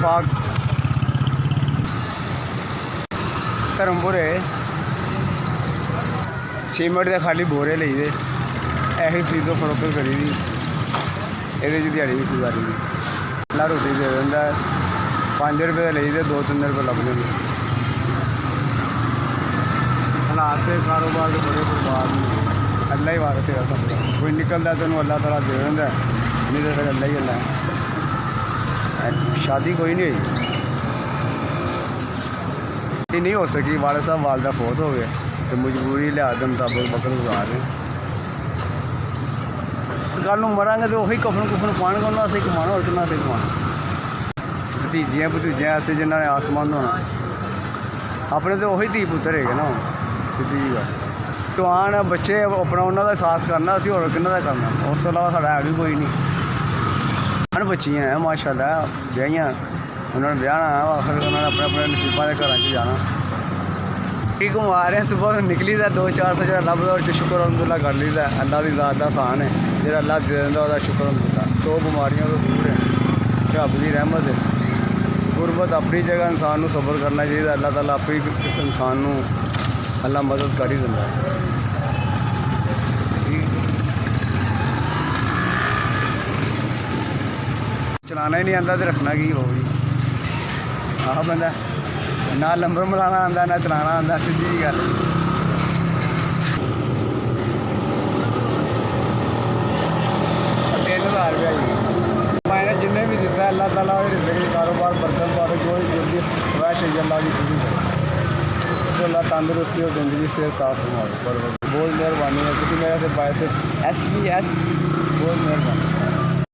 इतफाक धर्मपुरे सीमेंट के खाली बोरे ले ऐसी खरीदो फरोख्त करी दी ये दिहाड़ी भी गुजारी दी अल्लाह रोटी दे दिंदा 5 रुपये ले 2-3 रुपये लभदे ने हालात के कारोबार के बड़े बर्बाद ने अल्लाह ही वारस है सब कोई निकलता तेन अल्लाह तला दे दिंदा नहीं तो फिर अल्लाह ही अल्लाह शादी कोई नहीं हुई नहीं हो सकी वाले साहब वालदा फौत हो गया तो मजबूरी लिहाज के मुताबिक वक्त गुजार रहे कल मरांगे तो वही कफन कुफन पाने को असें कमाना और कितना असें कमाना भतीजियां भतीजियां ऐसे जिन्होंने आसमान होना अपने तो वही धी पुत्तर है ना सीधी जी गल जवान बच्चे अपना उन्होंने का एहसास करना असी होर किन्ना दा करना उस तो अलावा साढ़ा है भी कोई नहीं बच्चियां हैं माशाअल्लाह ब्याहियां उन्होंने ब्याहना है आखिर उन्होंने अपने अपने नसीबा के घर जाना ठीक घुमा रहे हैं सुबह निकली दा 2-4 सौ अल्लाह और शुक्र अलहमदुल्ला कर लीदा अल्लाह की ज़ात का आसान है जो अल्लाह दे दिंदा उसका शुक्र अलहमदुल्ला 100 बीमारियों तो दूर है रब की रहमत है गुरबत अपनी जगह इंसान को सबर करना चाहिए अल्लाह ताला आप ही इंसान को अल्लाह मदद कर ही दिंदा चलाना ही नहीं आता तो रखना की हो जी आह बंदा ना नंबर मिलाना आंदा ना चलाना आंदा सीधी जी गल 3000 रुपया जी मैंने जिन्हें भी दिता अल्लाह ताला जिंदगी कारोबार बर्तन पावे जो जल्दी ख्वाहिश है अल्लाह की पूरी करे तो अल्लाह तंदुरुस्ती और ज़िंदगी से काफ़ी बहुत मेहरबानी है किसी मेरे से पैसे बहुत मेहरबानी।